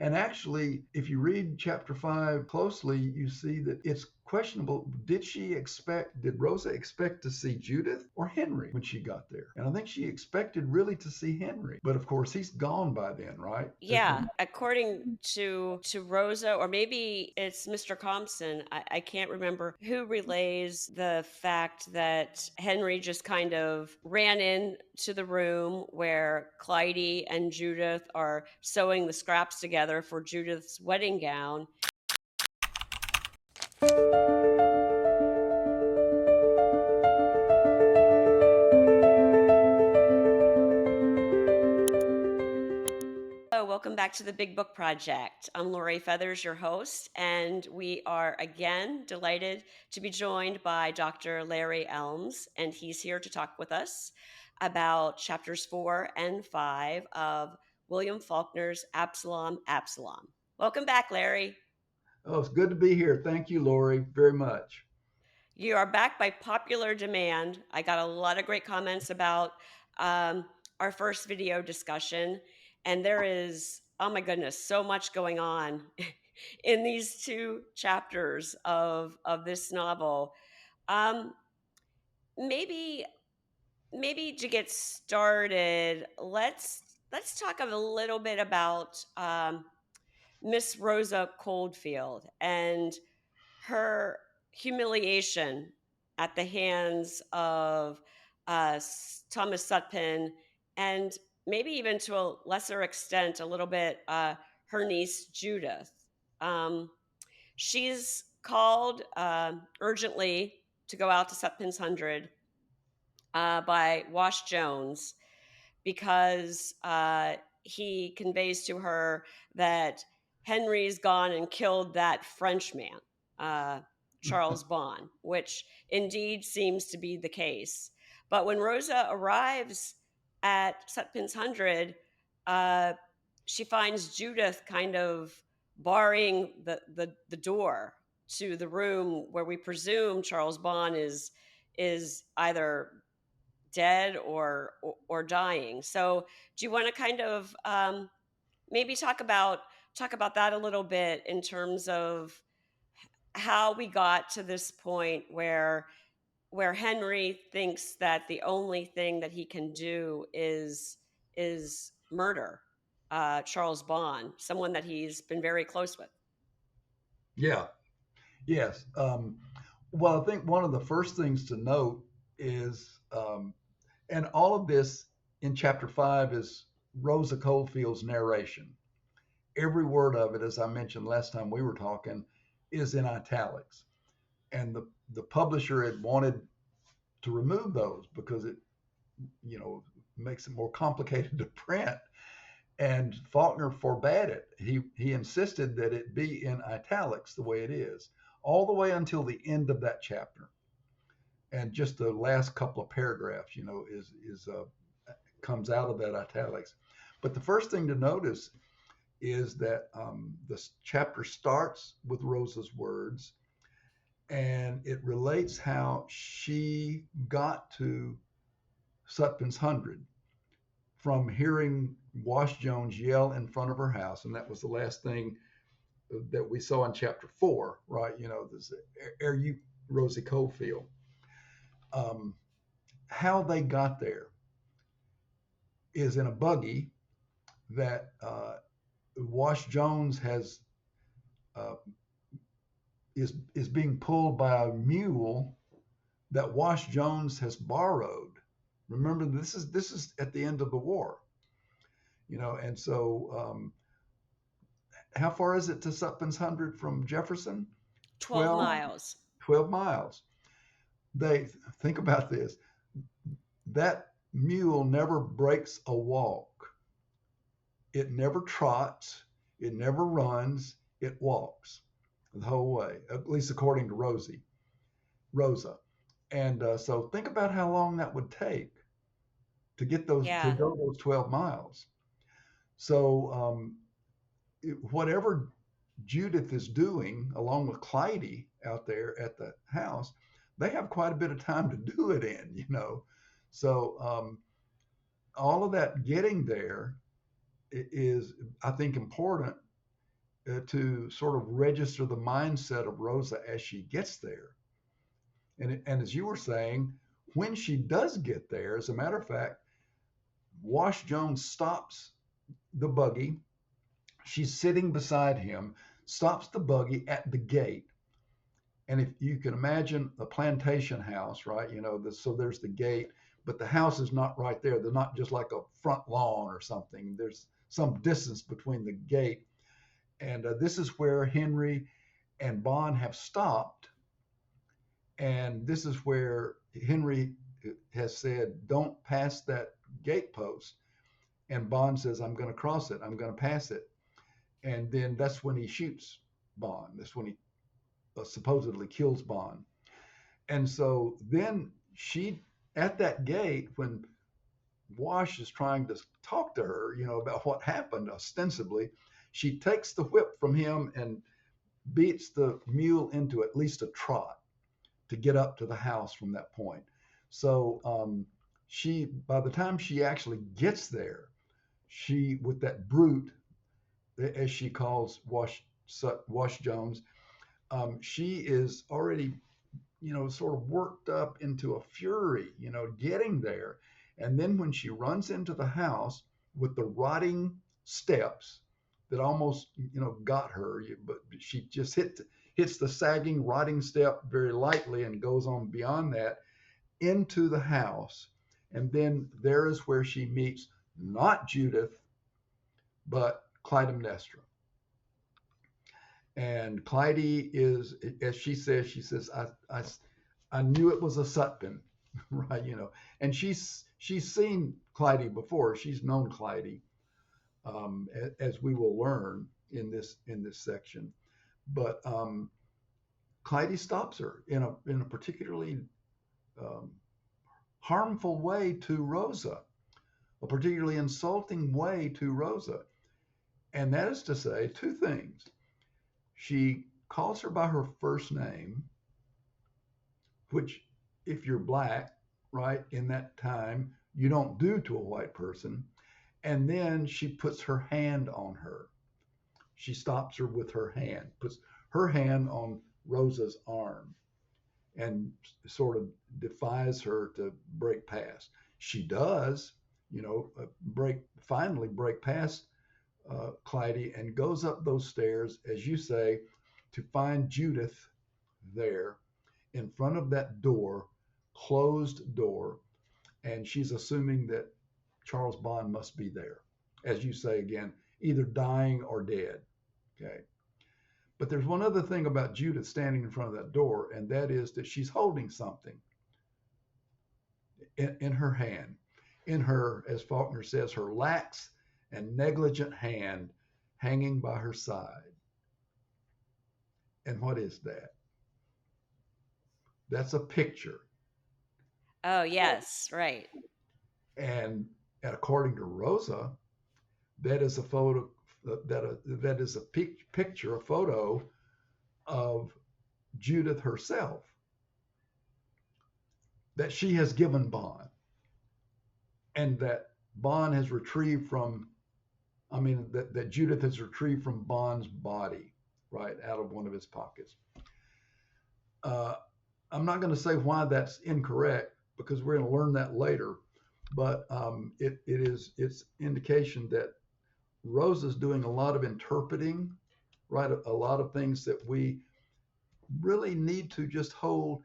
And actually, if you read chapter 5 closely, you see that it's questionable. Did Rosa expect to see Judith or Henry when she got there? And I think she expected really to see Henry. But of course, he's gone by then, right? Yeah, according to Rosa, or maybe it's Mr. Compson, I can't remember who relays the fact that Henry just kind of ran into the room where Clytie and Judith are sewing the scraps together for Judith's wedding gown. Hello, welcome back to the Big Book Project. I'm Lori Feathers, your host, and we are again delighted to be joined by Dr. Larry Allums, and he's here to talk with us about chapters 4 and 5 of William Faulkner's Absalom, Absalom. Welcome back, Larry. Oh, it's good to be here. Thank you, Lori, very much. You are back by popular demand. I got a lot of great comments about um, our first video discussion, and there is, oh my goodness, so much going on in these two chapters of this novel. Um, maybe maybe to get started, let's talk a little bit about Miss Rosa Coldfield and her humiliation at the hands of Thomas Sutpen, and maybe even to a lesser extent, a little bit, her niece Judith. Um, she's called urgently to go out to Sutpen's Hundred by Wash Jones because he conveys to her that Henry's gone and killed that Frenchman, Charles Bond, which indeed seems to be the case. But when Rosa arrives at Sutpen's Hundred, uh, she finds Judith kind of barring the door to the room where we presume Charles Bond is either dead or dying. So, do you want to kind of maybe talk about that a little bit in terms of how we got to this point where Henry thinks that the only thing that he can do is murder Charles Bond, someone that he's been very close with. Yeah, yes. Well, I think one of the first things to note is, and all of this in chapter 5 is Rosa Coldfield's narration. Every word of it, as I mentioned last time we were talking, is in italics. And the publisher had wanted to remove those because it, you know, makes it more complicated to print. And Faulkner forbade it. He insisted that it be in italics the way it is, all the way until the end of that chapter. And just the last couple of paragraphs, is comes out of that italics. But the first thing to notice is that this chapter starts with Rosa's words, and it relates how she got to Sutpen's Hundred from hearing Wash Jones yell in front of her house, and that was the last thing that we saw in chapter 4, right? This Heir you, Rosie Coldfield. Um, how they got there is in a buggy that Wash Jones has uh, is being pulled by a mule that Wash Jones has borrowed. Remember, this is at the end of the war, and so how far is it to Sutpen's Hundred from Jefferson? 12 12, miles. 12 miles. They think about this. That mule never breaks a walk. It never trots. It never runs. It walks the whole way, at least according to Rosa. And so think about how long that would take to get to Yeah. go those 12 miles. So whatever Judith is doing, along with Clytie out there at the house, they have quite a bit of time to do it in. So all of that getting there is, I think, important to sort of register the mindset of Rosa as she gets there. And as you were saying, when she does get there, as a matter of fact, Wash Jones stops the buggy. She's sitting beside him, stops the buggy at the gate. And if you can imagine a plantation house, right? So there's the gate, but the house is not right there. They're not just like a front lawn or something. There's some distance between the gate. And this is where Henry and Bond have stopped. And this is where Henry has said, don't pass that gate post. And Bond says, I'm going to cross it. I'm going to pass it. And then that's when he shoots Bond. That's when he supposedly kills Bond. And so then she, at that gate, when Wash is trying to talk to her, about what happened ostensibly, she takes the whip from him and beats the mule into at least a trot to get up to the house from that point. So by the time she actually gets there, she, with that brute, as she calls Wash Jones, she is already, sort of worked up into a fury, getting there. And then when she runs into the house with the rotting steps that almost, got her, but she just hits the sagging, rotting step very lightly and goes on beyond that into the house. And then there is where she meets not Judith, but Clytemnestra. And Clytie is, as she says, I knew it was a Sutpen, right? And she's seen Clytie before. She's known Clytie, as we will learn in this section. But Clytie stops her in a particularly um, harmful way to Rosa, a particularly insulting way to Rosa, and that is to say two things. She calls her by her first name, which, if you're black, right, in that time, you don't do to a white person. And then she puts her hand on her. She stops her with her hand, puts her hand on Rosa's arm, and sort of defies her to break past. She does, finally break past Clytie and goes up those stairs, as you say, to find Judith there in front of that door, closed door, and she's assuming that Charles Bond must be there, as you say again, either dying or dead. Okay. But there's one other thing about Judith standing in front of that door, and that is that she's holding something in her hand, in her, as Faulkner says, her lax and negligent hand hanging by her side. And what is that? That's a picture. Oh, yes, right. And according to Rosa, that is a photo, that is a picture, a photo of Judith herself that she has given Bond, and that Bond has retrieved from, that Judith has retrieved from Bond's body, right, out of one of his pockets. Uh, I'm not going to say why that's incorrect because we're going to learn that later, but it's indication that Rosa's doing a lot of interpreting, right? A lot of things that we really need to just hold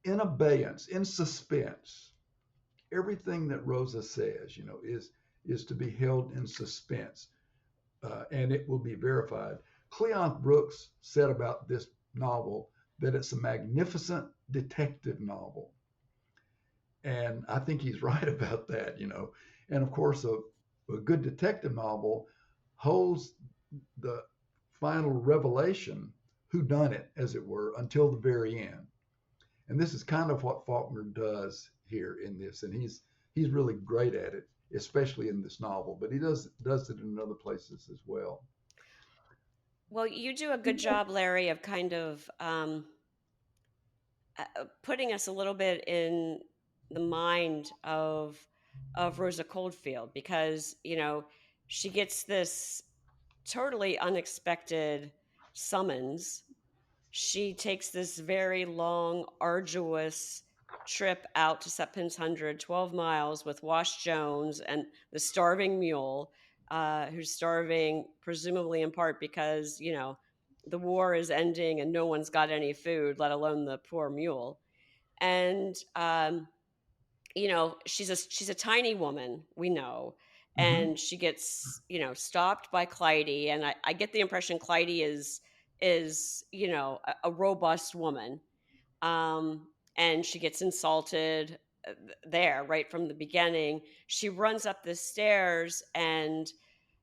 in abeyance, in suspense. Everything that Rosa says, is to be held in suspense, and it will be verified. Cleon Brooks said about this novel that it's a magnificent detective novel, and I think he's right about that. And of course, a good detective novel holds the final revelation, who done it, as it were, until the very end. And this is kind of what Faulkner does here in this, and he's really great at it, especially in this novel. But he does it in other places as well. Well, you do a good job, Larry, of kind of putting us a little bit in the mind of Rosa Coldfield, because she gets this totally unexpected summons, she takes this very long, arduous trip out to Sutpen's 100, 12 miles with Wash Jones and the starving mule, who's starving presumably in part because, the war is ending and no one's got any food, let alone the poor mule. And she's a tiny woman, we know, Mm-hmm. and she gets stopped by Clytie, and I get the impression Clytie is a robust woman, and she gets insulted there right from the beginning. She runs up the stairs, and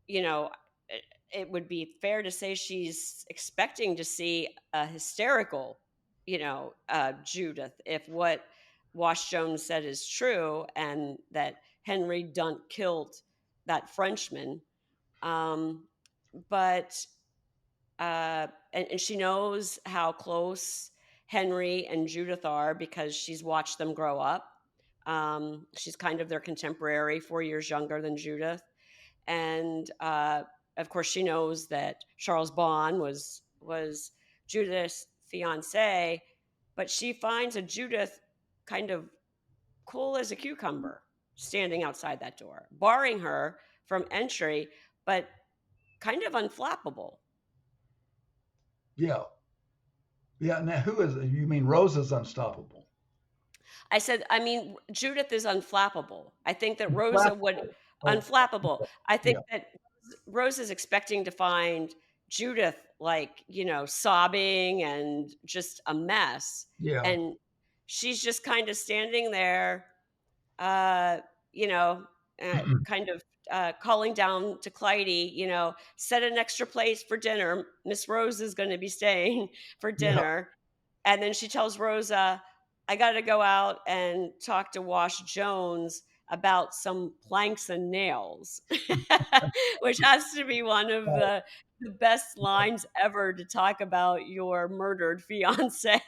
you know it, it would be fair to say she's expecting to see a hysterical Judith, if what Wash Jones said is true, and that Henry Dunt killed that Frenchman. um, but and she knows how close Henry and Judith are because she's watched them grow up. She's kind of their contemporary, 4 years younger than Judith. And of course, she knows that Charles Bond was Judith's fiance, but she finds a Judith kind of cool as a cucumber standing outside that door, barring her from entry, but kind of unflappable. Yeah. Yeah. Now, who is it? You mean Rosa's unstoppable? I said, I mean, Judith is unflappable. I think that Rosa would Unflappable. Oh, unflappable. I think yeah. that Rose is expecting to find Judith like, sobbing and just a mess. Yeah. And she's just kind of standing there, uh, you know, kind of calling down to Clytie, set an extra place for dinner. Miss Rose is going to be staying for Yeah. dinner. And then she tells Rosa, I got to go out and talk to Wash Jones about some planks and nails, which has to be one of the best lines ever to talk about your murdered fiance.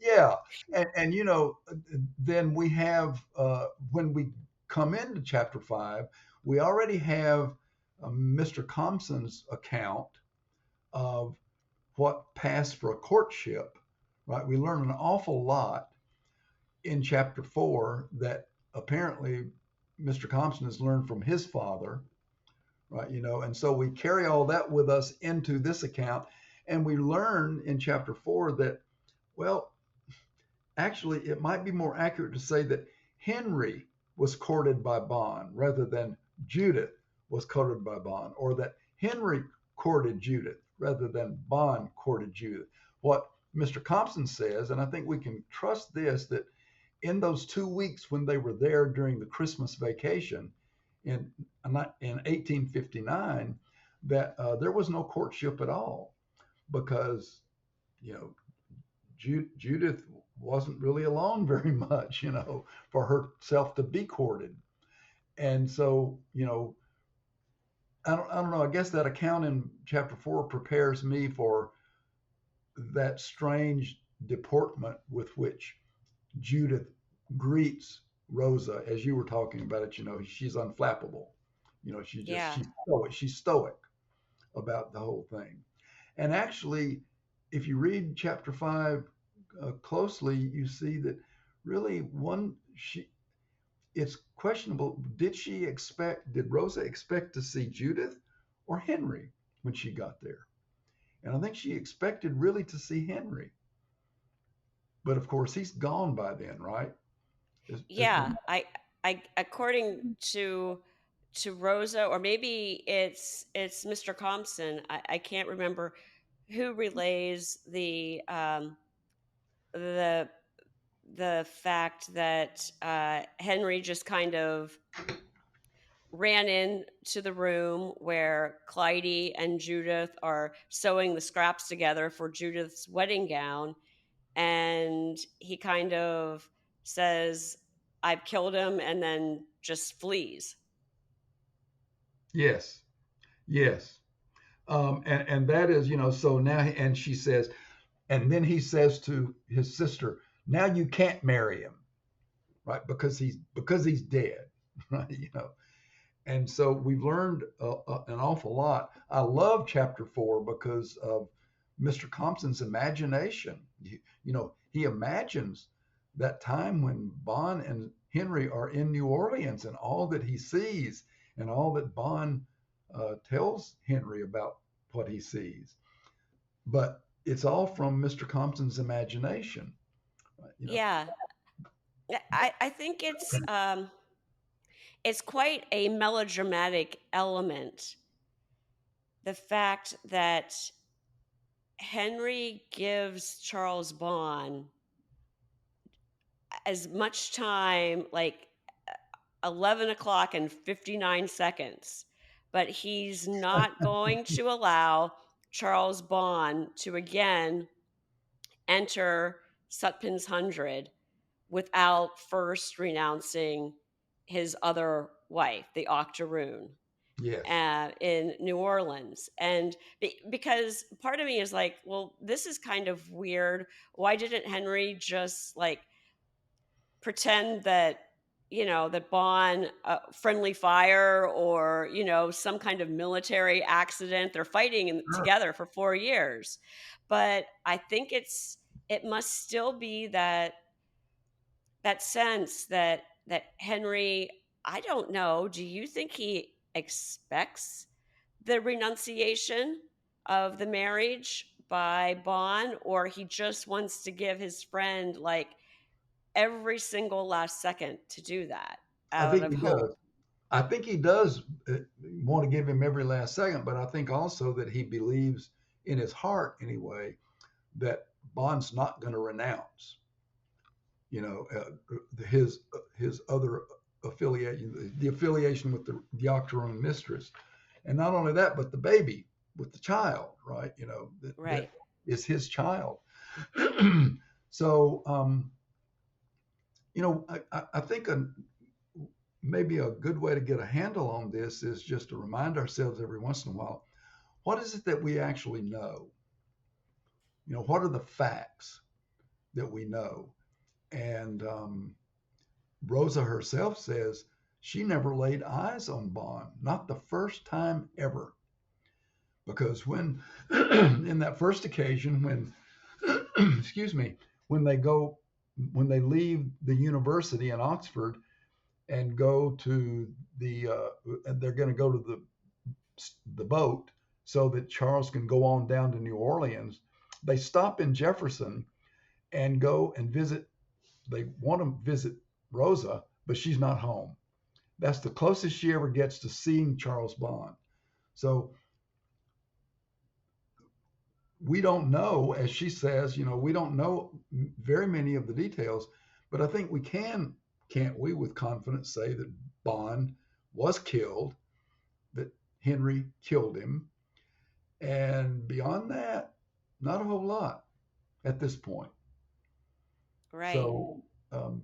Yeah. And then we have, when we come into chapter 5, we already have Mr. Compson's account of what passed for a courtship, right? We learn an awful lot in chapter 4 that apparently Mr. Compson has learned from his father, right? And so we carry all that with us into this account, and we learn in chapter 4 that, well, actually, it might be more accurate to say that Henry was courted by Bond rather than Judith was courted by Bond, or that Henry courted Judith rather than Bond courted Judith. What Mr. Compson says, and I think we can trust this, that in those 2 weeks when they were there during the Christmas vacation in 1859, that there was no courtship at all because, you know, Judith wasn't really alone very much, for herself to be courted. And so, I don't know. I guess that account in chapter 4 prepares me for that strange deportment with which Judith greets Rosa, as you were talking about it. She's unflappable. Yeah. She's stoic about the whole thing. And actually, if you read chapter 5 closely, you see that really it's questionable. Did Rosa expect to see Judith or Henry when she got there? And I think she expected really to see Henry. But of course, he's gone by then, right? As we Yeah. I according to Rosa, or maybe it's Mr. Compson. I can't remember who relays the the fact that Henry just kind of ran into the room where Clytie and Judith are sewing the scraps together for Judith's wedding gown, and he kind of says, "I've killed him," and then just flees. Yes, yes. And that is, so now, and she says, and then he says to his sister, now you can't marry him, right? Because he's dead, right? And so we've learned an awful lot. I love chapter 4 because of Mr. Compton's imagination. He imagines that time when Bond and Henry are in New Orleans and all that he sees and all that Bond tells Henry about what he sees. But it's all from Mr. Compton's imagination. You know, Yeah. I think it's quite a melodramatic element. The fact that Henry gives Charles Bond as much time, like 11 o'clock and 59 seconds, but he's not going to allow Charles Bond to again enter Sutpen's Hundred without first renouncing his other wife, the Octoroon, yes. in New Orleans. And because part of me is like, well, this is kind of weird. Why didn't Henry just like pretend that, that Bond, friendly fire, or some kind of military accident? They're fighting Sure. together for 4 years, but I think it must still be that sense that Henry, I don't know, do you think he expects the renunciation of the marriage by Bond, or he just wants to give his friend like every single last second to do that I out think of he does. hope? I think he does want to give him every last second, but I think also that he believes in his heart, anyway, that Bond's not going to renounce. His other affiliation, the affiliation with the Octoroon mistress, and not only that, but the baby with the child, right? That Right. is his child. So, I think maybe a good way to get a handle on this is just to remind ourselves every once in a while, what is it that we actually know? What are the facts that we know? And Rosa herself says she never laid eyes on Bond, not the first time ever. Because when, in that first occasion, when, excuse me, when they go, when they leave the university in Oxford and go to and they're going to go to the boat so that Charles can go on down to New Orleans. They stop in Jefferson and go and visit. They want to visit Rosa, but she's not home. That's the closest she ever gets to seeing Charles Bond. So we don't know, as she says, we don't know very many of the details, but I think we can't we, with confidence say that Bond was killed, that Henry killed him, and beyond that, not a whole lot at this point. Right. So, um,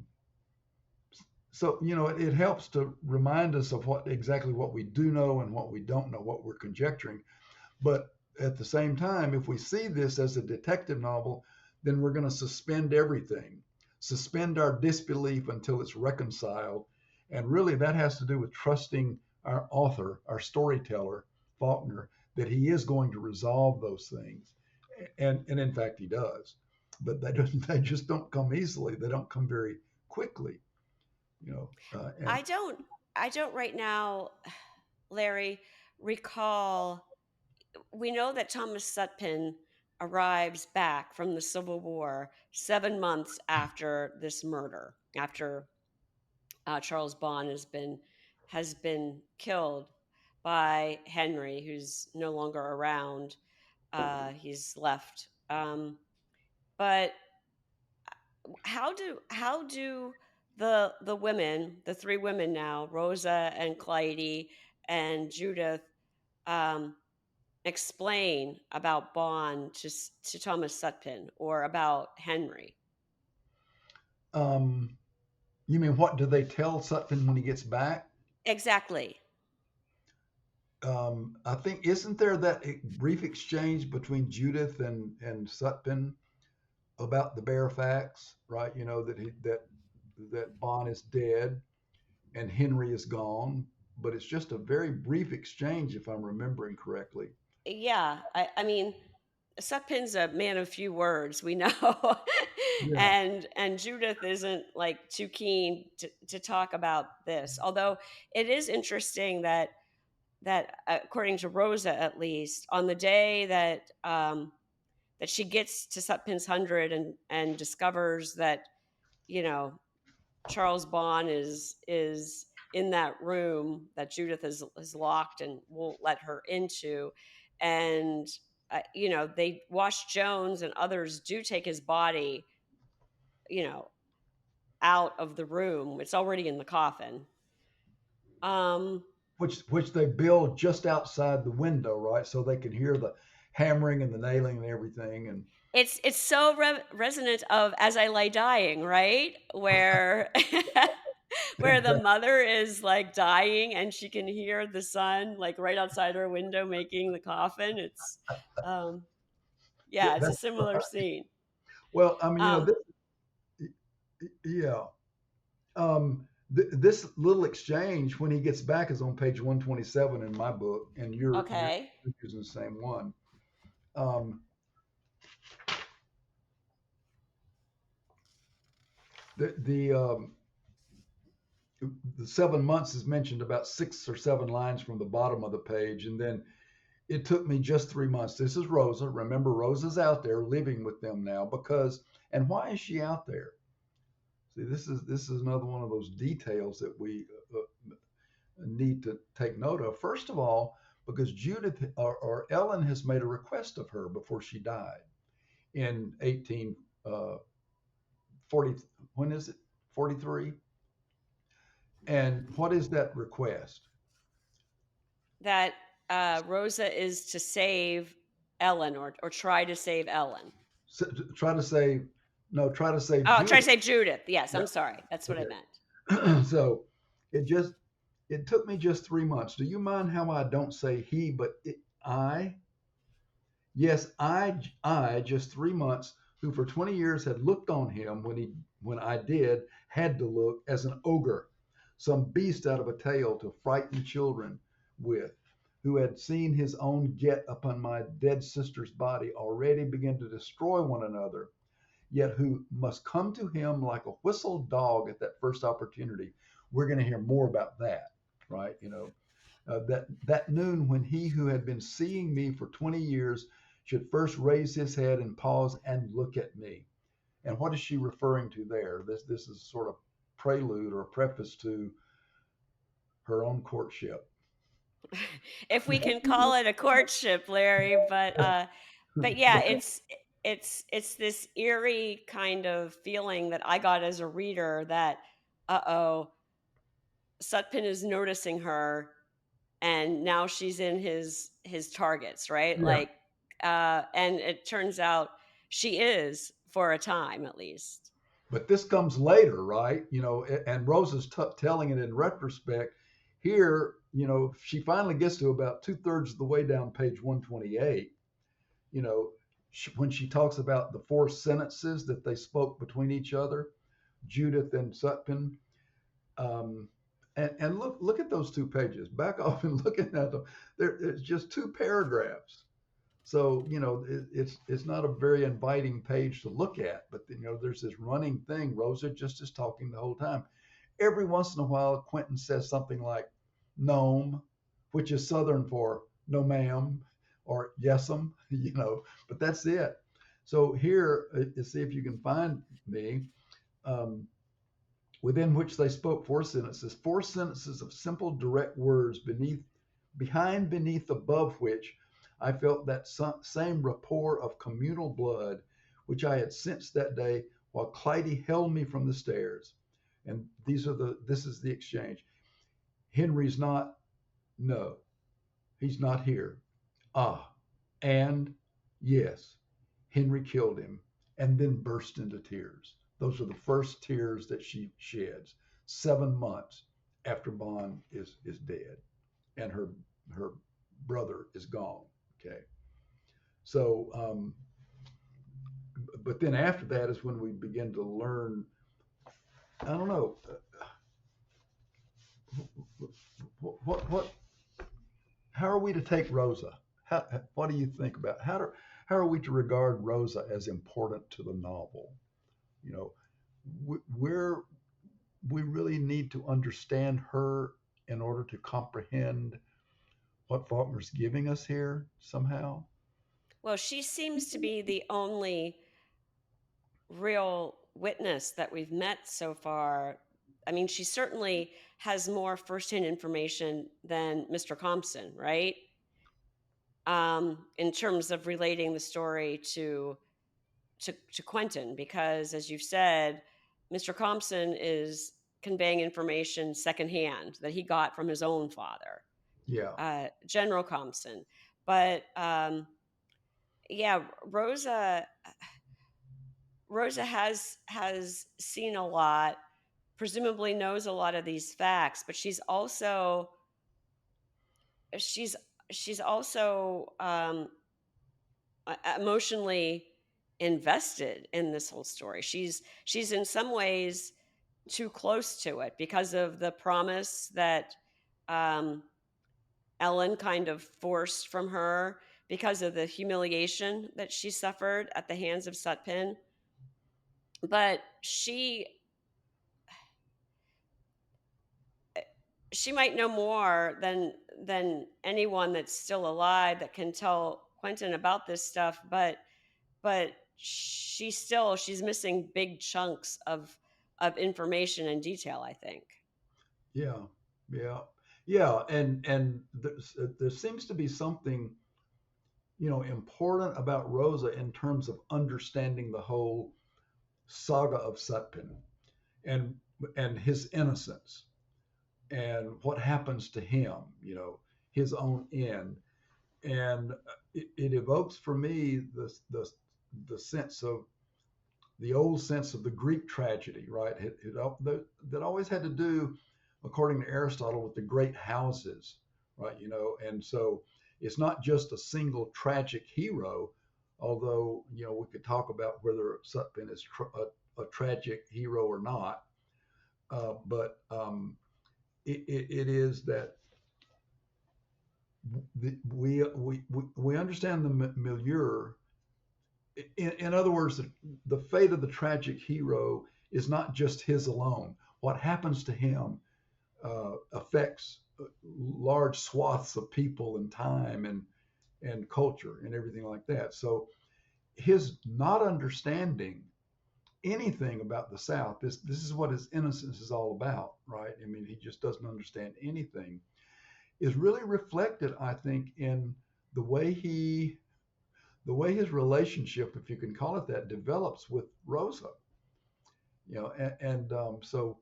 it helps to remind us of what we do know and what we don't know, what we're conjecturing. But at the same time, if we see this as a detective novel, then we're going to suspend everything, suspend our disbelief until it's reconciled. And really, that has to do with trusting our author, our storyteller, Faulkner, that he is going to resolve those things. And in fact, he does. But they just don't come easily. They don't come very quickly, and I don't I don't right now, Larry, recall. We know that Thomas Sutpen arrives back from the Civil War 7 months after this murder, after Charles Bond has been killed by Henry, who's no longer around. He's left. But how do the women, the three women now, Rosa and Clytie and Judith, um, explain about Bond to Thomas Sutpen or about Henry? um, you mean what do they tell Sutphen when he gets back? Exactly. I think isn't there that brief exchange between Judith and Sutpen about the bare facts, right? That Bond is dead and Henry is gone. but it's just a very brief exchange, if I'm remembering correctly. Yeah, I mean, Sutpen's a man of few words, we know. Yeah, And Judith isn't like too keen to talk about this. Although it is interesting that according to Rosa at least, on the day that that she gets to Sutpen's hundred and discovers that, you know, Charles Bond is in that room that Judith is locked and won't let her into, and you know, they Wash Jones and others do take his body, you know, out of the room. It's already in the coffin. Um, which they build just outside the window, right? So they can hear the hammering and the nailing and everything. And it's so resonant of As I Lie Dying, right? Where where the exactly, mother is like dying and she can hear the son like right outside her window making the coffin. It's um yeah, it's a that's similar scene. well, I mean, Um yeah. This little exchange when he gets back is on page 127 in my book, and you're okay. using the same one. Um, the the 7 months is mentioned about 6 or 7 lines from the bottom of the page, and then it took me just 3 months. This is Rosa. Remember, Rosa's out there living with them now because, and why is she out there? See, this is another one of those details that we need to take note of. First of all, because Judith or Ellen has made a request of her before she died in 1840. When is it? 43. And what is that request? That Rosa is to save Ellen or try to save Ellen. S- Try to save, no, try to save Oh, try to Judith. save Judith. Yes, Yeah. I'm sorry. That's what I meant. Okay. So it just it took me just 3 months. Do you mind how I don't say he, but I? Yes, I just 3 months, who for 20 years had looked on him when I did, had to look as an ogre, some beast out of a tale to frighten children with, who had seen his own get upon my dead sister's body already begin to destroy one another, yet who must come to him like a whistled dog at that first opportunity. We're going to hear more about that, right? That noon when he who had been seeing me for 20 years should first raise his head and pause and look at me. And what is she referring to there? This is sort of prelude or preface to her own courtship. If we can call it a courtship, Larry, but yeah, it's this eerie kind of feeling that I got as a reader that uh-oh, Sutpen is noticing her and now she's in his targets, right? Yeah, Like and it turns out she is for a time at least. but this comes later, right? And Rosa's telling it in retrospect. Here, she finally gets to about 2/3 of the way down page 128. You know, when she talks about the four sentences that they spoke between each other, Judith and Sutpen. Um, and look at those 2 pages. Back off and looking at them. It's just 2 paragraphs. So it's not a very inviting page to look at. But there's this running thing. Rosa just is talking the whole time. Every once in a while, Quentin says something like "gnome," which is Southern for "no ma'am" or "yes'm," But that's it. So here, see if you can find me. Um, within which they spoke four sentences of simple, direct words beneath, above which I felt that same rapport of communal blood which I had sensed that day while Clytie held me from the stairs. And this is the exchange. Henry's not, no, he's not here. Ah, and yes, Henry killed him and then burst into tears. Those are the first tears that she sheds 7 months after Bond is dead and her brother is gone. Okay. So, but then after that is when we begin to learn. I don't know. what how are we to take Rosa? What do you think about how are we to regard Rosa as important to the novel? You know, we're we really need to understand her in order to comprehend what Faulkner's giving us here somehow. Well, she seems to be the only real witness that we've met so far. I mean, she certainly has more firsthand information than Mr. Compson, right? In terms of relating the story to Quentin, because as you've said, Mr. Compson is conveying information secondhand that he got from his own father, Yeah, General Compson. But yeah, Rosa has seen a lot, presumably knows a lot of these facts, but she's she's also emotionally invested in this whole story. She's in some ways too close to it because of the promise that um, Ellen kind of forced from her, because of the humiliation that she suffered at the hands of Sutpen. But she might know more than anyone that's still alive that can tell Quentin about this stuff, but she's missing big chunks of information and detail, I think. yeah, yeah, yeah. And there seems to be something important about Rosa in terms of understanding the whole saga of Sutpen and and his innocence and what happens to him, his own end. And it evokes for me the sense of the old sense of the Greek tragedy, right? That always had to do, according to Aristotle, with the great houses, right? And so it's not just a single tragic hero, although we could talk about whether Sutpen is a tragic hero or not. But it is that we understand the milieu. In other words, the fate of the tragic hero is not just his alone. What happens to him affects large swaths of people and time and culture and everything like that. So his not understanding anything about the South, this is what his innocence is all about, right? I mean, he just doesn't understand anything. Is really reflected, I think, in the way his relationship, if you can call it that, develops with Rosa. So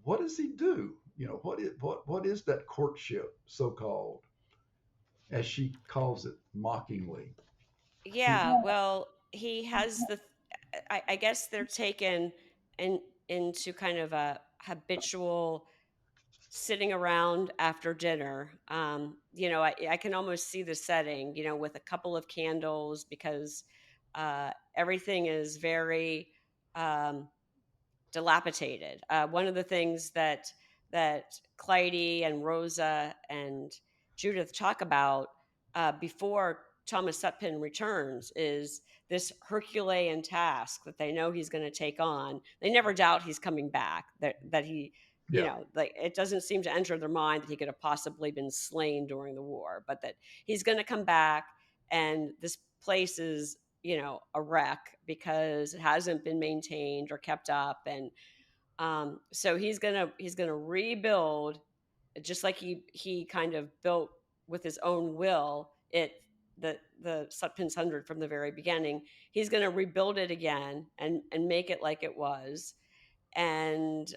what does he do? What is that courtship, so called, as she calls it mockingly? She, Yeah, well, he has I guess they're taken in into kind of a habitual sitting around after dinner. I can almost see the setting, with a couple of candles, because everything is very um, dilapidated. One of the things that Clytie and Rosa and Judith talk about before Thomas Sutpen returns is this Herculean task that they know he's going to take on. They never doubt he's coming back. That he, yeah, like, it doesn't seem to enter their mind that he could have possibly been slain during the war, but that he's going to come back, and this place is a wreck because it hasn't been maintained or kept up. And so he's gonna rebuild, just like he kind of built with his own will, the Sutpen's 100 from the very beginning. He's gonna rebuild it again and make it like it was. And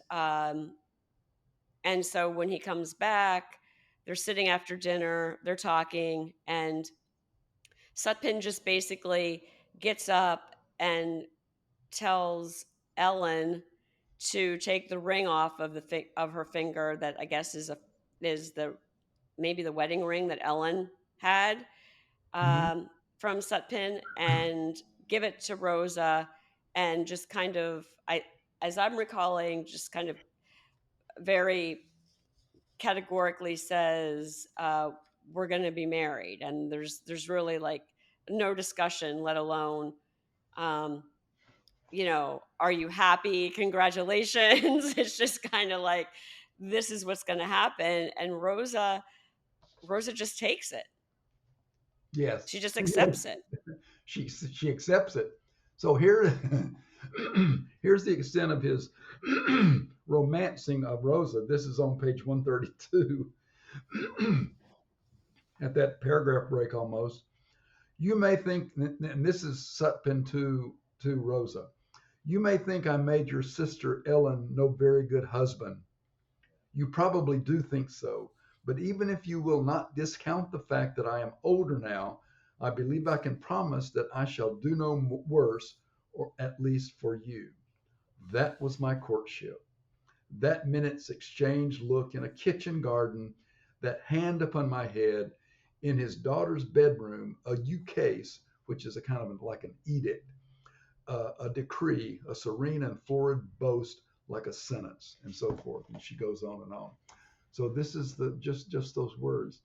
so when he comes back, they're sitting after dinner, they're talking, and Sutpen just basically gets up and tells Ellen to take the ring off of her finger, that I guess is the maybe the wedding ring that Ellen had hmm from Sutpen, and give it to Rosa, and just kind of, as I'm recalling, just kind of very categorically says we're going to be married, and there's really like no discussion, let alone um, are you happy? Congratulations. It's just kind of like this is what's going to happen, and Rosa just takes it. Yes. She just Yes. accepts it. She accepts it. So here, here's the extent of his romancing of Rosa. This is on page 132, at that paragraph break almost. You may think, and this is Sutpen to Rosa. You may think I made your sister Ellen no very good husband. You probably do think so. But even if you will not discount the fact that I am older now, I believe I can promise that I shall do no worse, or at least for you. That was my courtship. That minute's exchanged look in a kitchen garden, that hand upon my head, in his daughter's bedroom, a ukase, which is a kind of like an edict, a decree, a serene and florid boast, like a sentence, and so forth. And she goes on and on. So this is the just those words.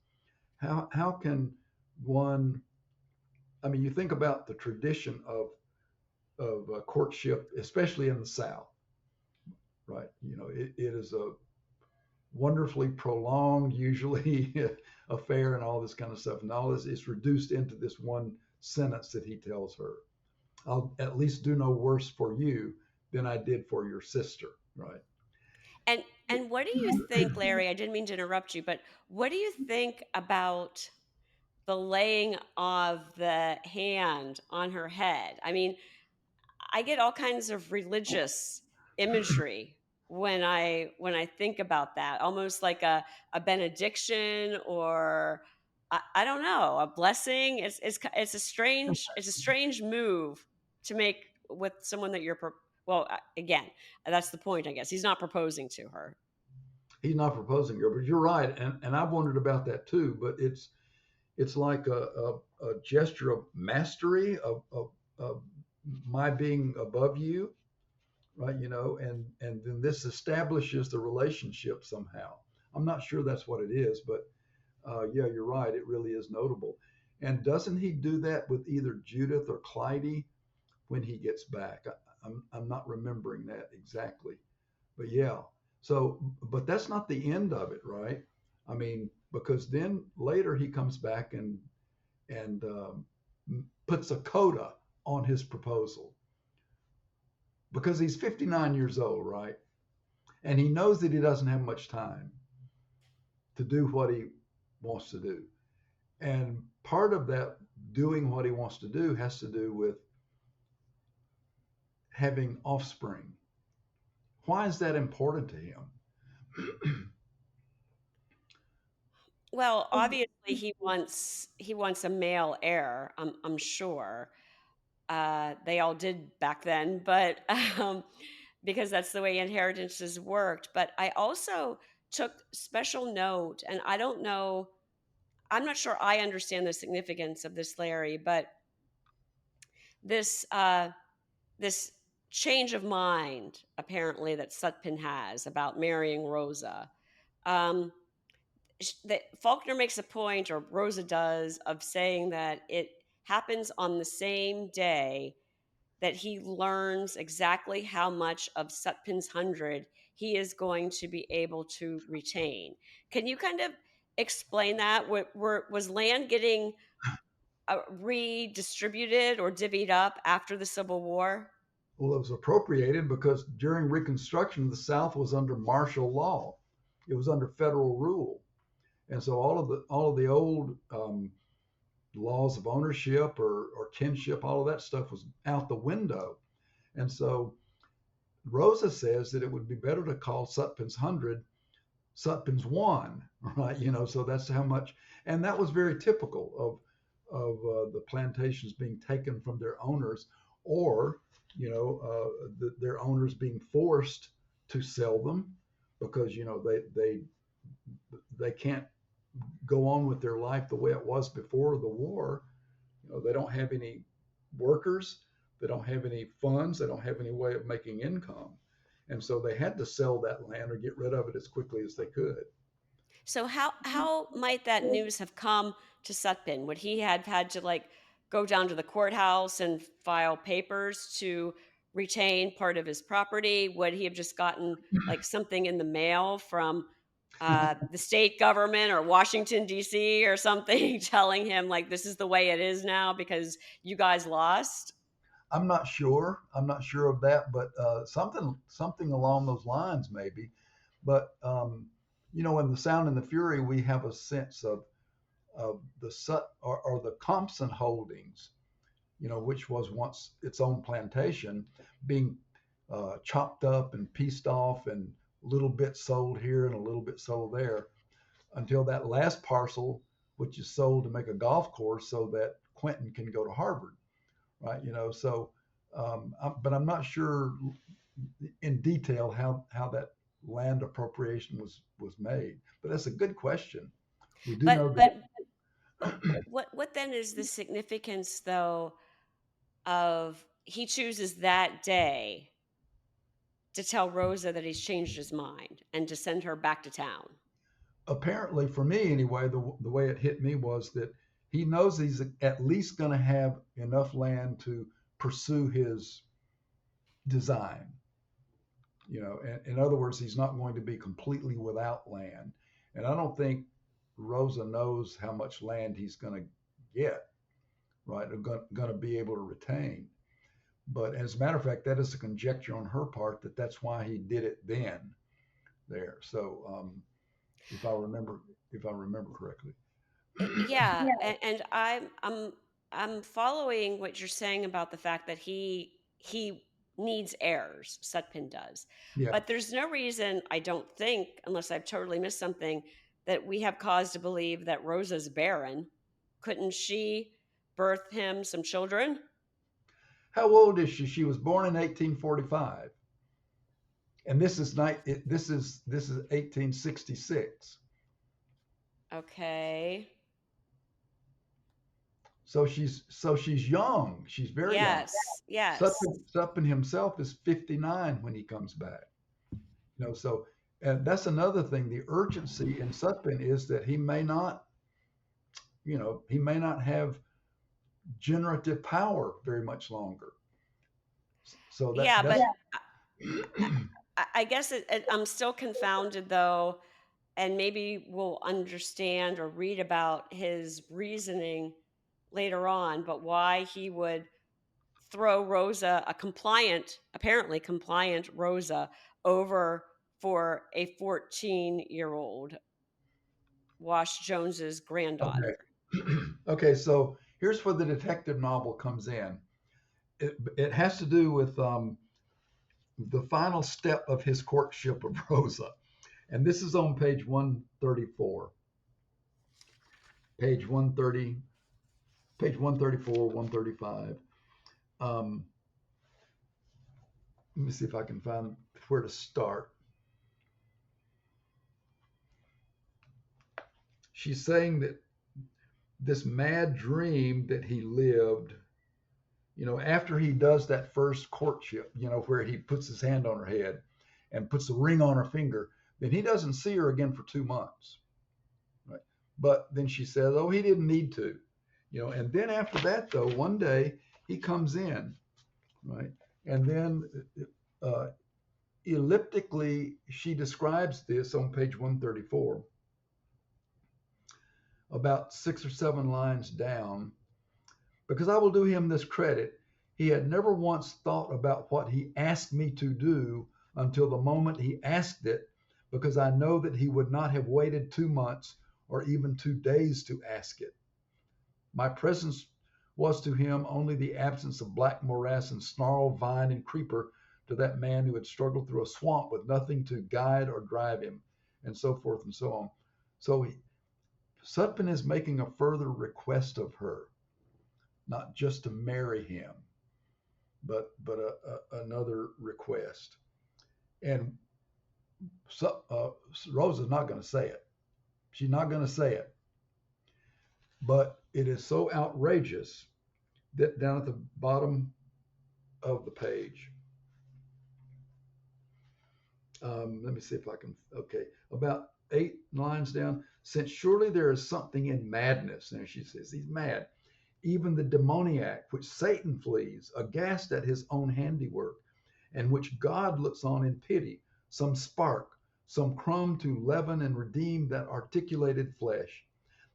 How can one? I mean, you think about the tradition of courtship, especially in the South, right? It is a wonderfully prolonged, usually affair and all this kind of stuff, and all this is reduced into this one sentence that he tells her: "I'll at least do no worse for you than I did for your sister." Right? And and what do you think, Larry? I didn't mean to interrupt you, but what do you think about the laying of the hand on her head? I mean, I get all kinds of religious imagery when I think about that, almost like a benediction, or I don't know, a blessing. It's a strange move to make with someone that well, again, that's the point, I guess. He's not proposing to her. He's not proposing her, but you're right, and I've wondered about that too. But it's like a gesture of mastery of my being above you, right? And then this establishes the relationship somehow. I'm not sure that's what it is, but yeah, you're right. It really is notable. And doesn't he do that with either Judith or Clytie when he gets back? I'm not remembering that exactly, but yeah. So, but that's not the end of it, right? I mean, because then later he comes back and puts a coda on his proposal because he's 59 years old, right? And he knows that he doesn't have much time to do what he wants to do. And part of that doing what he wants to do has to do with having offspring. Why is that important to him? Well, obviously he wants a male heir. I'm sure they all did back then, but because that's the way inheritances worked. But I also took special note, and I don't know, I'm not sure I understand the significance of this, Larry, but this this change of mind apparently that Sutpen has about marrying Rosa. Um, that Faulkner makes a point, or Rosa does, of saying that it happens on the same day that he learns exactly how much of Sutpen's 100 he is going to be able to retain. Can you kind of explain that? Was land getting redistributed or divvied up after the Civil War? Well, it was appropriated because during Reconstruction, the South was under martial law. It was under federal rule, and so all of the old laws of ownership or kinship, all of that stuff was out the window. And so Rosa says that it would be better to call Sutpen's 100 Sutpen's one, right? So that's how much, and that was very typical of the plantations being taken from their owners, or their owners being forced to sell them because they can't go on with their life the way it was before the war. They don't have any workers, they don't have any funds, they don't have any way of making income, and so they had to sell that land or get rid of it as quickly as they could. So how might that news have come to Sutpen? Would he have had to like go down to the courthouse and file papers to retain part of his property? Would he have just gotten like something in the mail from the state government or Washington D.C. or something telling him like this is the way it is now because you guys lost? I'm not sure. I'm not sure of that, but something along those lines maybe. But in the Sound and the Fury, we have a sense of the or the Compson holdings, which was once its own plantation, being chopped up and pieced off, and little bits sold here and a little bit sold there, until that last parcel, which is sold to make a golf course so that Quentin can go to Harvard, right? So, but I'm not sure in detail how that land appropriation was made. But that's a good question. We do But know but that. what then is the significance though of he chooses that day to tell Rosa that he's changed his mind and to send her back to town. Apparently, for me anyway, the way it hit me was that he knows he's at least going to have enough land to pursue his design. In other words, he's not going to be completely without land. And I don't think Rosa knows how much land he's going to get, right? Or going to be able to retain. But as a matter of fact, that is a conjecture on her part that that's why he did it then there. So if I remember correctly. Yeah, and I'm following what you're saying about the fact that he needs heirs. Sutpen does, Yeah. but there's no reason I don't think, unless I've totally missed something, that we have cause to believe that Rosa's barren. Couldn't she birth him some children? How old is she? She was born in 1845, and this is 1866. Okay. So she's young. She's very young. Yes. Yes. Sutpen himself is 59 when he comes back. So and that's another thing. The urgency in Sutpen is that he may not have generative power very much longer. So Yeah, that's but I guess I'm still confounded though, and maybe we'll understand or read about his reasoning later on, but why he would throw Rosa, apparently compliant Rosa, over for a 14-year-old Wash Jones's okay. granddaughter. Okay, so here's where the detective novel comes in. It has to do with the final step of his courtship of Rosa. And this is on page 134. Page 130, page 134, 135. Um, Let me see if I can find where to start. She's saying that this mad dream that he lived, after he does that first courtship, where he puts his hand on her head and puts the ring on her finger, then he doesn't see her again for 2 months. Right? But then she says, oh, he didn't need to. And then after that, though, one day he comes in, right? And then uh, elliptically, she describes this on page 134, about 6 or 7 lines down, because I will do him this credit. He had never once thought about what he asked me to do until the moment he asked it, because I know that he would not have waited 2 months or even 2 days to ask it. My presence was to him only the absence of black morass and snarl, vine, and creeper to that man who had struggled through a swamp with nothing to guide or drive him, and so forth and so on. So Sutpen is making a further request of her, not just to marry him, but another request. And Rosa's not going to say it. She's not going to say it. But it is so outrageous that down at the bottom of the page, let me see if I can. Okay, about 8 lines down, since surely there is something in madness. And she says he's mad. Even the demoniac, which Satan flees, aghast at his own handiwork, and which God looks on in pity, some spark, some crumb to leaven and redeem that articulated flesh,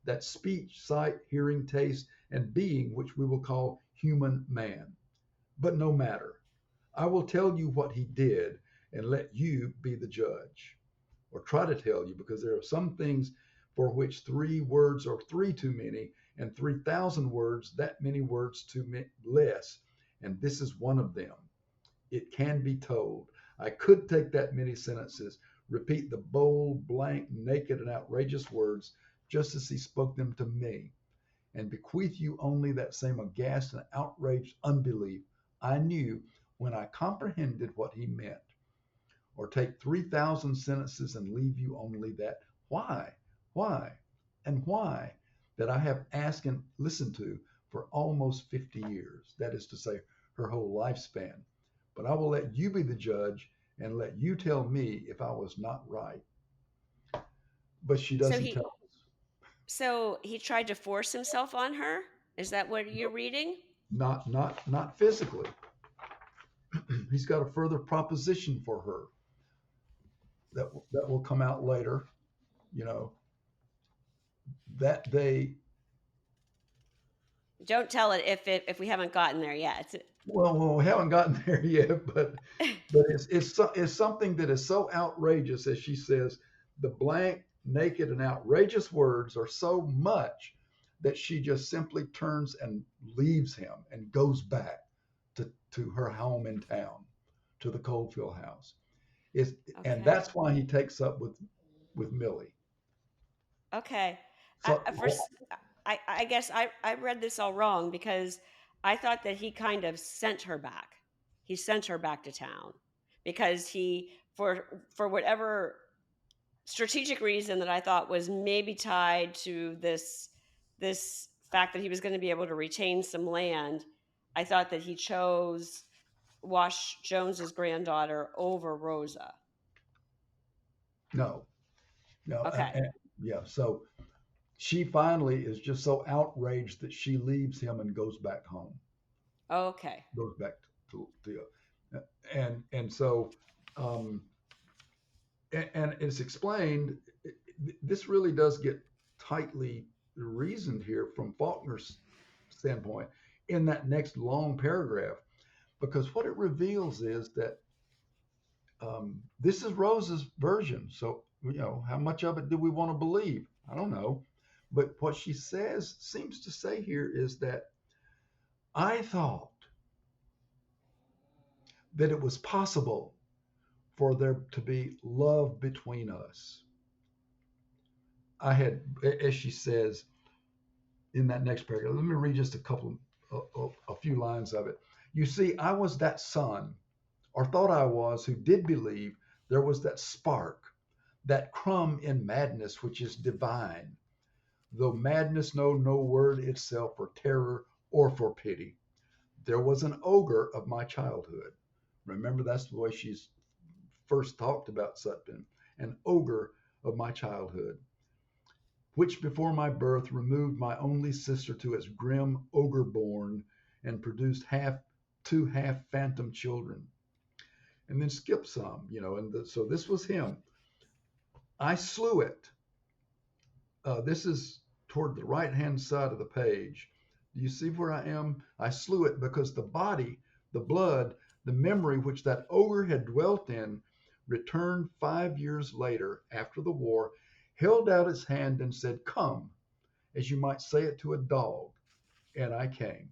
that speech, sight, hearing, taste, and being which we will call human man. But no matter. I will tell you what he did and let you be the judge, or try to tell you, because there are some things for which 3 words are 3 too many, and 3,000 words that many words too less. And this is one of them. It can be told. I could take that many sentences, repeat the bold, blank, naked, and outrageous words just as he spoke them to me, and bequeath you only that same aghast and outraged unbelief I knew when I comprehended what he meant, or take 3,000 sentences and leave you only that why, and why that I have asked and listened to for almost 50 years. That is to say, her whole lifespan. But I will let you be the judge and let you tell me if I was not right. But she So doesn't he tell us. so he tried to force himself on her? Is that what you're No, reading? not physically. He's got a further proposition for her that will come out later. You know that they Don't tell it if we haven't gotten there yet. well, we haven't gotten there yet, but it's something that is so outrageous, as she says, the blank, naked, and outrageous words are so much that she just simply turns and leaves him and goes back to her home in town, to the Coldfield house. Is and Okay. that's why he takes up with Millie. Okay. I, So I- first, I guess I read this all wrong because I thought that he kind of sent her back. He sent her back to town because he, for whatever strategic reason that I thought was maybe tied to this fact that he was going to be able to retain some land. I thought that he chose Wash Jones's granddaughter over Rosa. no, no, Okay. yeah. So she finally is just so outraged that she leaves him and goes back home, Okay. goes back to and so um, and it's explained. This really does get tightly reasoned here from Faulkner's standpoint in that next long paragraph, because what it reveals is that this is Rosa's version. So how much of it do we want to believe? I don't know, but what she says seems to say here is that I thought that it was possible for there to be love between us. I had, as she says in that next paragraph, let me read just a few lines of it. You see, I was that son, or thought I was, who did believe there was that spark, that crumb in madness which is divine, though madness know no word itself for terror or for pity. There was an ogre of my childhood. Remember, that's the way she's first talked about Sutpen, an ogre of my childhood, which before my birth removed my only sister to its grim ogre born and produced two half phantom children, and then skip some, so this was him. I slew it. This is toward the right hand side of the page. Do you see where I am? I slew it because the body, the blood, the memory which that ogre had dwelt in returned 5 years later after the war, held out its hand and said, come, as you might say it to a dog. And I came.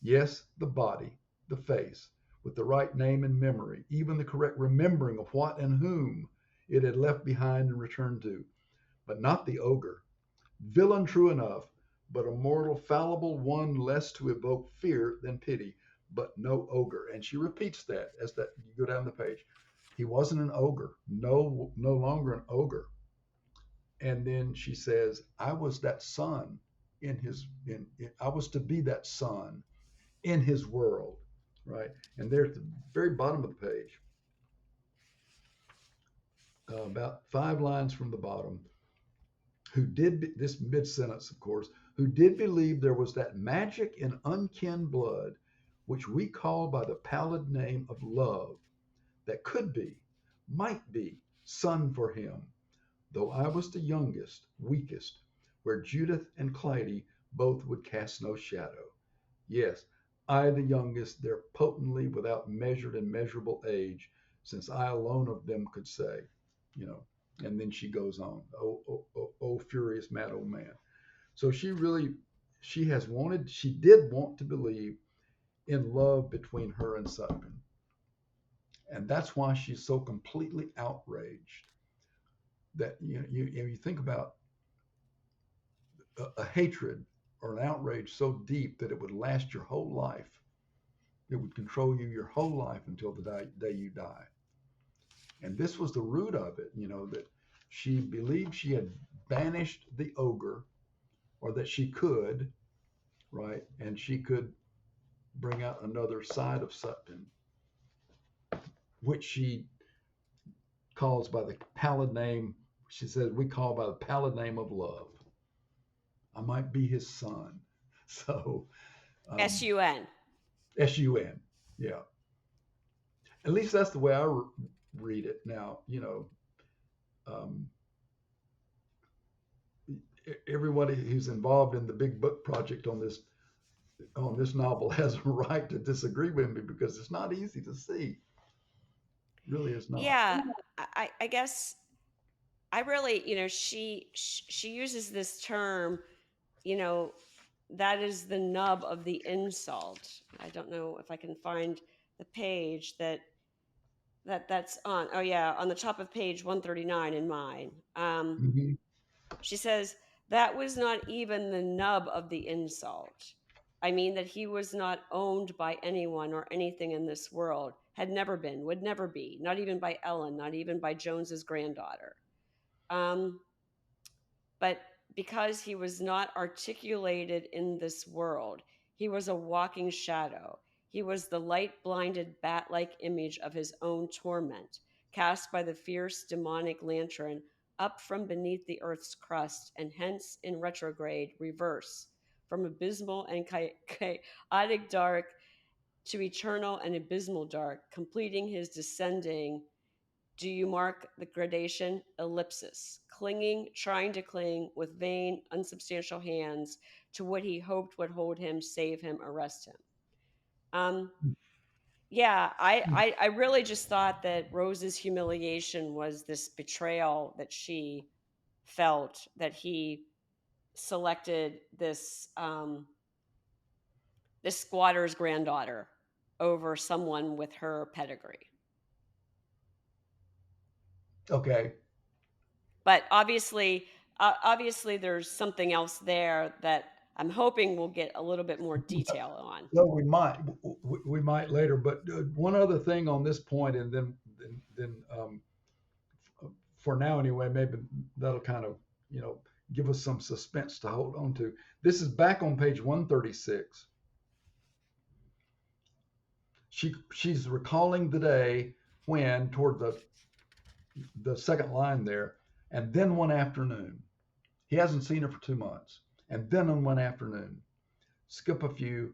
Yes, the body, the face, with the right name and memory, even the correct remembering of what and whom it had left behind and returned to, but not the ogre. Villain true enough, but a mortal fallible one less to evoke fear than pity, but no ogre. And she repeats that as that you go down the page. He wasn't an ogre, no longer an ogre. And then she says, I was that son I was to be that son in his world, right? And there at the very bottom of the page, about 5 lines from the bottom, who did this mid sentence, of course, who did believe there was that magic in unkin blood, which we call by the pallid name of love, that could be, might be, son for him, though I was the youngest, weakest, where Judith and Clytie both would cast no shadow. Yes, I the youngest, there potently without measured and measurable age, since I alone of them could say, you know, and then she goes on, oh, furious mad old man. So she did want to believe in love between her and Sutpen. And that's why she's so completely outraged that you think about a hatred or an outrage so deep that it would last your whole life. It would control you your whole life until the day you die. And this was the root of it, that she believed she had banished the ogre, or that she could, right? And she could bring out another side of Sutpen, which she calls by the pallid name, she says, we call by the pallid name of love. I might be his son. So, S-U-N. S-U-N. Yeah. At least that's the way I read it. Now, um, everybody who's involved in the big book project on this novel has a right to disagree with me because it's not easy to see. It really is not. Yeah, I guess I really, she uses this term, you know, that is the nub of the insult. I don't know if I can find the page that's on. Oh yeah, on the top of page 139 in mine. Mm-hmm. She says that was not even the nub of the insult. I mean that he was not owned by anyone or anything in this world, had never been, would never be, not even by Ellen, not even by Jones's granddaughter. Um, but because he was not articulated in this world, he was a walking shadow. He was the light blinded bat like image of his own torment, cast by the fierce demonic lantern up from beneath the earth's crust, and hence in retrograde reverse, from abysmal and chaotic dark to eternal and abysmal dark, completing his descending. Do you mark the gradation? Ellipsis. Clinging, trying to cling with vain, unsubstantial hands to what he hoped would hold him, save him, arrest him. Um, yeah, I really just thought that Rose's humiliation was this betrayal that she felt, that he selected this squatter's granddaughter over someone with her pedigree. Okay. But obviously there's something else there that I'm hoping we'll get a little bit more detail on. Well, we might later, but one other thing on this point, and then for now anyway, maybe that'll kind of give us some suspense to hold on to. This is back on page 136. She's recalling the day when, toward the second line there, and then one afternoon, he hasn't seen her for 2 months, and then on one afternoon, skip a few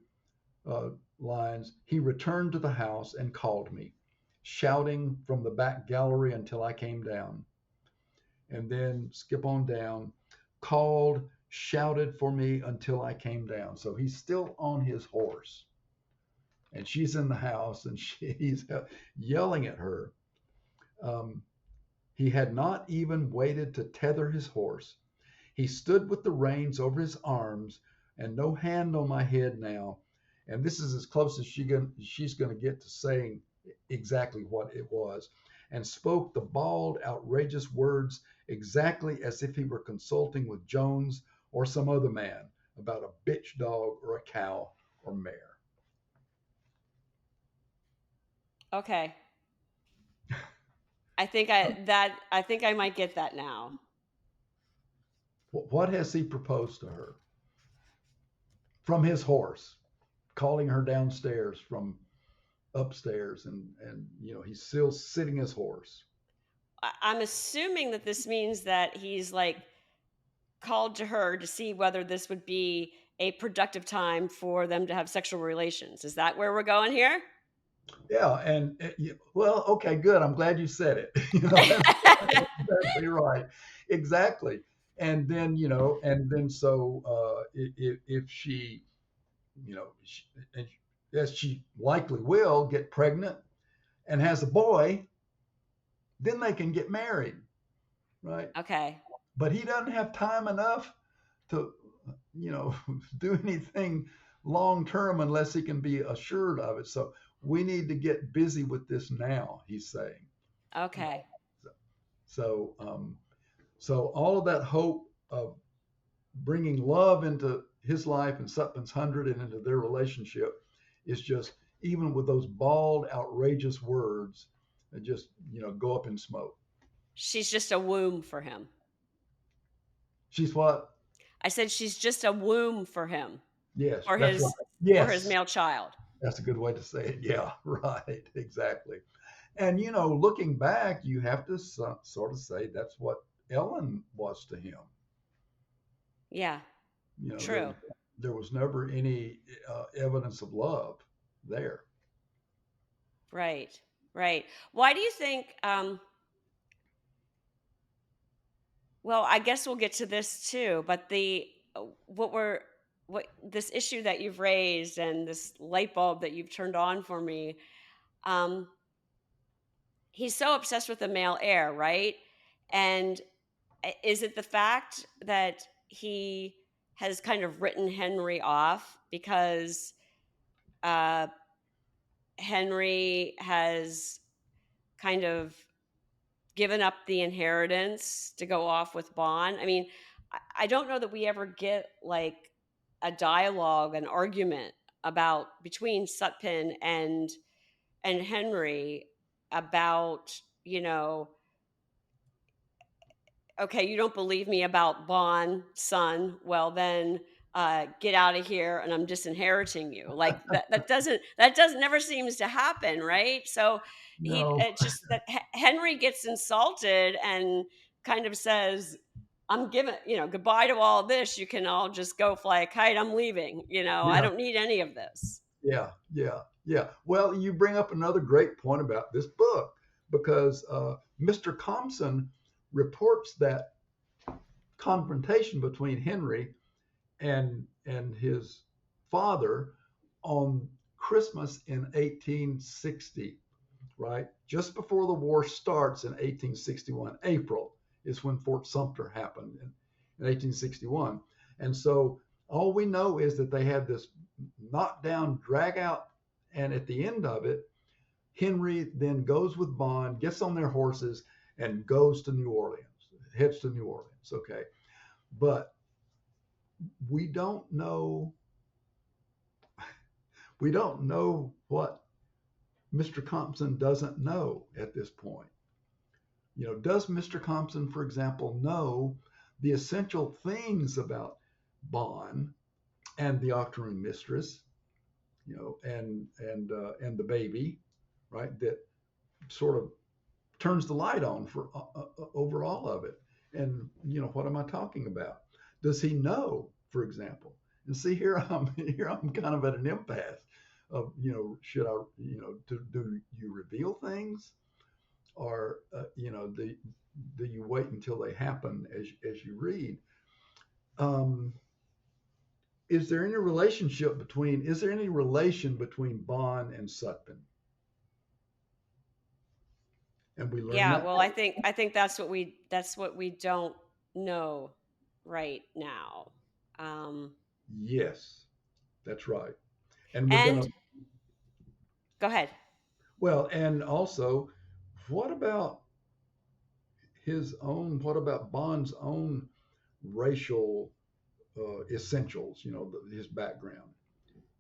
uh, lines, he returned to the house and called me, shouting from the back gallery until I came down. And then skip on down, called, shouted for me until I came down. So he's still on his horse. And she's in the house and he's yelling at her. Um, he had not even waited to tether his horse. He stood with the reins over his arms and no hand on my head now. And this is as close as she's going to get to saying exactly what it was, and spoke the bald, outrageous words exactly as if he were consulting with Jones or some other man about a bitch dog or a cow or mare. Okay. I think I might get that now. What has he proposed to her from his horse, calling her downstairs from upstairs, and he's still sitting his horse. I'm assuming that this means that he's like called to her to see whether this would be a productive time for them to have sexual relations. Is that where we're going here? Yeah, and well, okay, good. I'm glad you said it. That's exactly right. Exactly. And then, and then so if she, and as she likely will get pregnant and has a boy, then they can get married, right? Okay. But he doesn't have time enough to, you know, do anything long term unless he can be assured of it. So we need to get busy with this now, he's saying. Okay. So, so all of that hope of bringing love into his life and Sutpen's hundred and into their relationship is just, even with those bald, outrageous words, just go up in smoke. She's just a womb for him. She's what? I said she's just a womb for him, Yes, for that's right. his Yes, male child. that's a good way to say it. Yeah, right, exactly. And looking back, you have to sort of say that's what Ellen was to him. Yeah, There true. was never any evidence of love there. Right. Right. Why do you think well, I guess we'll get to this too, but the what this issue that you've raised and this light bulb that you've turned on for me, um he's so obsessed with the male heir, right? And is it the fact that he has kind of written Henry off because uh, Henry has kind of given up the inheritance to go off with Bond? I mean, I don't know that we ever get like a dialogue, an argument about between Sutpen and Henry about, okay, you don't believe me about Bond, son. Well, then get out of here, and I'm disinheriting you. Like that doesn't never seems to happen, right? So No, it's just that Henry gets insulted and kind of says, "I'm giving, goodbye to all this. You can all just go fly a kite. I'm leaving. I yeah, don't need any of this." yeah, yeah, yeah. Well, you bring up another great point about this book because Mr. Compson reports that confrontation between Henry and his father on Christmas in 1860, right? Just before the war starts in 1861. April is when Fort Sumter happened in 1861. And so all we know is that they had this knockdown, drag out, and at the end of it, Henry then goes with Bond, gets on their horses, and goes to New Orleans, heads to New Orleans. Okay. But we don't know what Mr. Compson doesn't know at this point. Does Mr. Compson, for example, know the essential things about Bond and the octoroon mistress, and the baby, right? That sort of turns the light on for over all of it. And what am I talking about? Does he know, for example? And see, here I'm kind of at an impasse of should I do you reveal things, or do you wait until they happen as you read? Um, is there any relation between Bond and Sutpen? And we learn Yeah, that. well, I think that's what we don't know right now. Um, Yes, that's right. And we're and gonna go ahead. well, and also, what about what about Bond's own racial essentials? His background.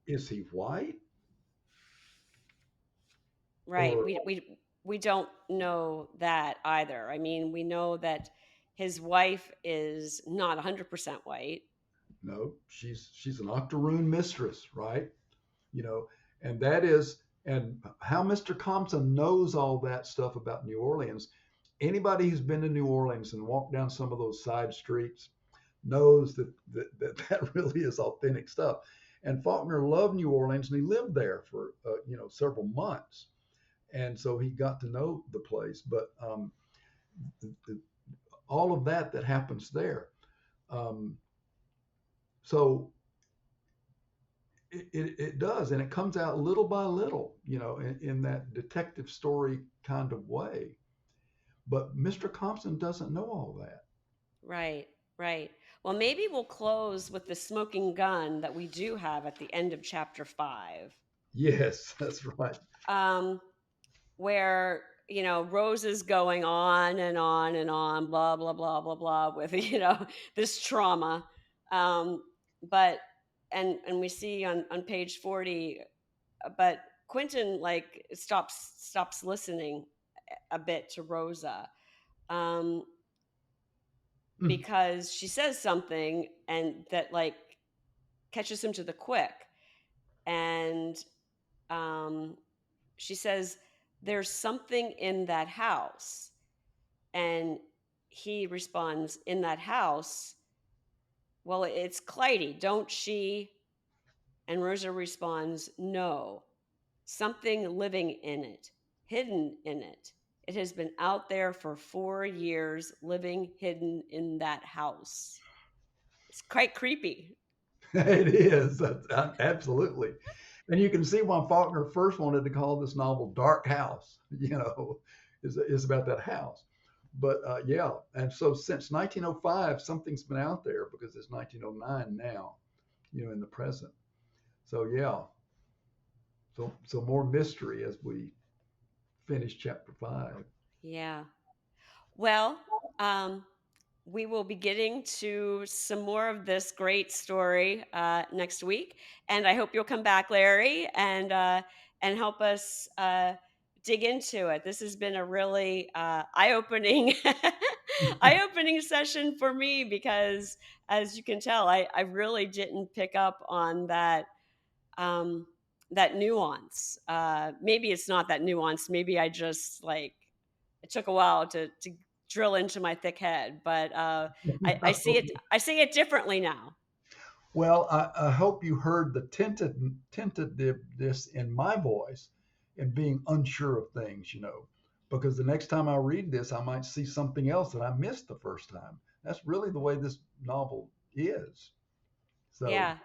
Is he white Right. or We don't know that either. I mean, we know that his wife is not 100% white. no? She's an octoroon mistress, right? You know, and how Mr. Compton knows all that stuff about New Orleans Anybody who's been to New Orleans and walked down some of those side streets knows that really is authentic stuff. And Faulkner loved New Orleans, and he lived there for several months, and so he got to know the place. But all of that happens there. Um, so it does, and it comes out little by little, in that detective story kind of way. But Mr. Thompson doesn't know all that. Right, right. Well, maybe we'll close with the smoking gun that we do have at the end of chapter 5, Yes, that's right. um, where, Rose is going on and on and on, blah, blah, blah, blah, blah, with, this trauma. Um, but, and we see on page 40, but Quentin like stops listening a bit to Rosa. Um, because she says something and that like catches him to the quick, and um, she says there's something in that house, and he responds, in that house, well, it's Clytie, don't she? And Rosa responds, no, something living in it, hidden in it. It has been out there for 4 years, living hidden in that house. It's quite creepy. It is. Absolutely. And you can see why Faulkner first wanted to call this novel Dark House, is about that house. But yeah, and so since 1905, something's been out there because it's 1909 now, in the present. So yeah, so more mystery as we finish chapter 5. Yeah. Well, um, we will be getting to some more of this great story next week, and I hope you'll come back, Larry, and help us dig into it. This has been a really eye-opening eye-opening session for me because, as you can tell, I really didn't pick up on um, that nuance. Maybe it's not that nuance. Maybe I just like it took a while to drill into my thick head, but I see it. I see it differently now. Well, I hope you heard the tentativeness in my voice and being unsure of things, because the next time I read this, I might see something else that I missed the first time. That's really the way this novel is. So, Yeah,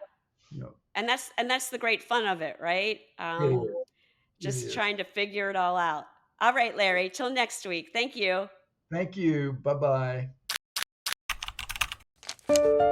you know, and that's the great fun of it, right? it is. It Just is. trying to figure it all out. All right, Larry. Till next week. Thank you. Thank you. Bye bye.